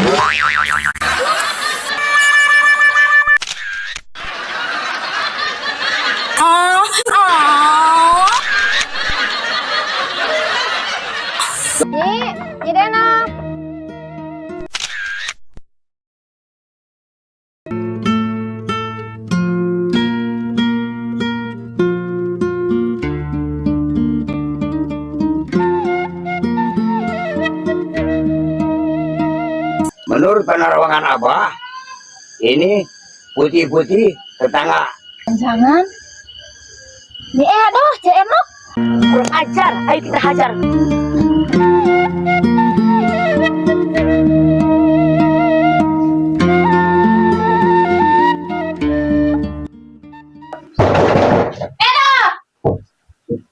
Oh, oh. Ji Dena. Menurut penerangan Abah, ini putih-putih tetangga. Jangan. Nih aduh, Cek Enok. Kurang ajar, ayo kita hajar.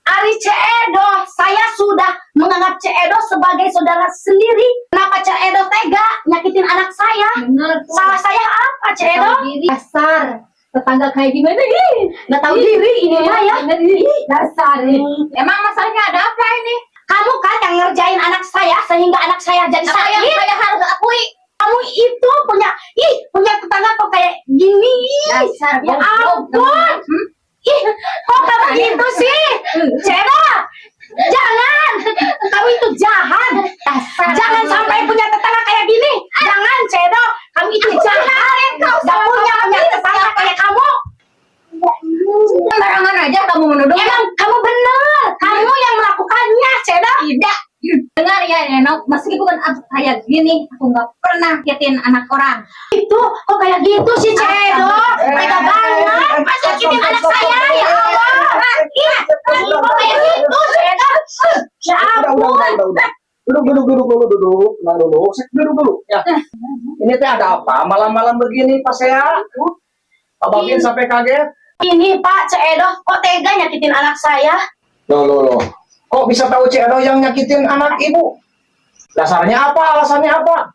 Ari Cek Edo, saya sudah menganggap Cek Edo sebagai saudara sendiri. Kenapa Cek Edo tega nyakitin anak saya? Bener. Salah saya apa, Cek Edo? Dasar tetangga kayak gimana nih? Nggak tahu diri ini mah ya. Dasar. Emang masalahnya ada apa ini? Kamu kan yang ngerjain anak saya sehingga anak saya jadi Apa yang sakit. saya harus akui? Kamu itu punya tetangga kok kayak gini. Dasar Ya goblok. ampun. Ih, kok kamu gitu sih? Cera, jangan. Kamu itu jahat. Jangan sampai punya tetangga kayak gini. Jangan, Cedo. Kamu itu jahat. Gak punya tetangga kayak kamu. Sembarangan aja kamu menuduh. Emang kamu benar. Kamu yang melakukannya, Cedo. Tidak. Dengar ya, Enok, meskipun aku kayak gini, aku nggak pernah nyakitin anak orang. Itu kok kayak gitu sih, Cedo? Tega banget. Nyakitin anak saya, ya Allah. Ih, kok kayak gitu, Cedo? Ya ampun. Duduk. Nah, duduk ya. Ini teh ada apa? Malam-malam begini, Pak Sea? Pak Babin sampai kaget. Ini Pak Cedo, kok tega nyakitin anak saya? Loh. Kok bisa tahu Cik Edo yang nyakitin anak ibu? Dasarnya apa? Alasannya apa?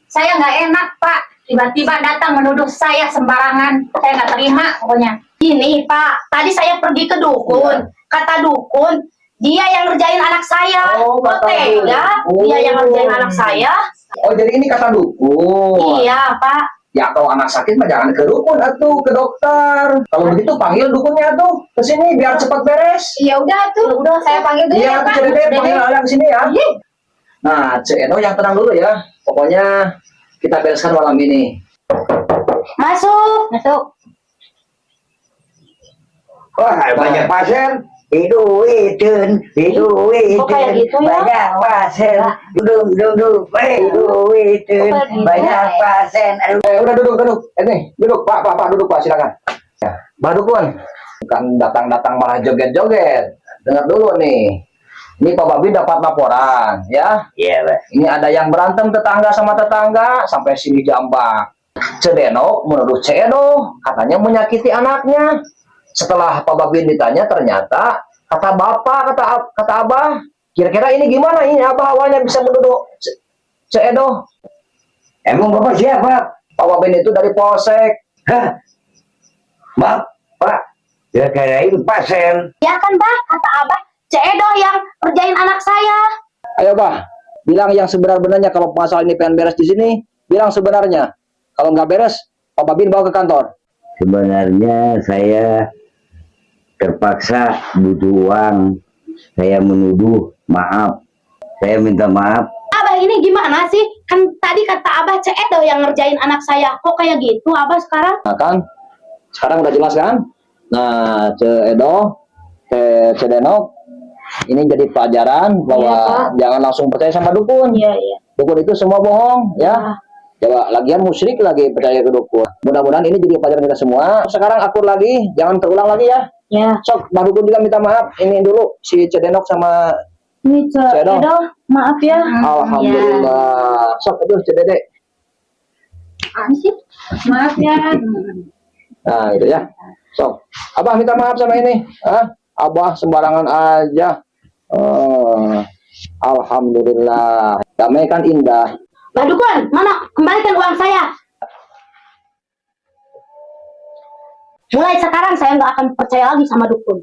Saya nggak enak, Pak. Tiba-tiba datang menuduh saya sembarangan. Saya nggak terima, pokoknya. Ini Pak, tadi saya pergi ke dukun. Kata dukun, dia yang ngerjain anak saya. Oh, Kok kata tega? dukun. Dia yang ngerjain anak saya. Oh, jadi ini kata dukun. Iya Pak. Ya, kalau anak sakit mah jangan ke dukun atuh, ke dokter. Kalau begitu panggil dukunnya tuh ke sini biar cepat beres. Ya udah tuh, saya panggil dulu Iya, ya, Pak. Cik Dede, panggil Alang ke sini ya. Nah, Cik Edo yang tenang dulu ya. Pokoknya kita bereskan malam ini. Masuk. Wah, banyak pasien. Hiduitin Kok kayak gitu ya? banyak pasien. Duduk, hiduitin banyak pasien. Udah duduk. Nih, duduk, Pak, duduk, Pak, silakan. Ya, Pak Dukun. Bukan datang-datang malah joget-joget. Dengar dulu nih. Ini Pak Babi dapat laporan, ya. Iya, Pak. Ini ada yang berantem tetangga sama tetangga sampai sini jambak. Cedenok menurut Cedo katanya menyakiti anaknya. Setelah Pak Babin ditanya, ternyata kata bapak, kata abah, kira-kira ini gimana ini apa awalnya bisa menuduh Cedo? Emang Bapak siapa? Pak Babin itu dari Polsek. Hah? Bapak? Ya kirain pasien. Ya kan Pak, kata Abah, Cedo yang ngerjain anak saya. Ayo Bah, bilang yang sebenar-benarnya. Kalau masalah ini pengen beres di sini, bilang sebenarnya. Kalau nggak beres, Pak Babin bawa ke kantor. Sebenarnya saya terpaksa butuh uang. Saya menuduh, maaf. Saya minta maaf. Abah ini gimana sih? Kan tadi kata Abah Cedo yang ngerjain anak saya. Kok kayak gitu Abah sekarang? Nah kan, sekarang udah jelas kan? Nah, Cedenok, ini jadi pelajaran bahwa jangan langsung percaya sama dukun. Iya. Dukun itu semua bohong, ya. Coba lagian musyrik lagi percaya ke dukun. Mudah-mudahan ini jadi pelajaran kita semua. Sekarang akur lagi, jangan terulang lagi ya. Ya. Sok, Mbak Dukun juga minta maaf. Ini dulu si Cedenok sama Ini Cedo, maaf ya. Alhamdulillah. Sok, aduh Cedede. Maaf ya. Nah, gitu ya. Sok, Abah minta maaf sama ini. Abah sembarangan aja. Alhamdulillah. Damai kan indah. Mbak Dukun, mana? Kembalikan uang saya. Mulai sekarang saya nggak akan percaya lagi sama dukun.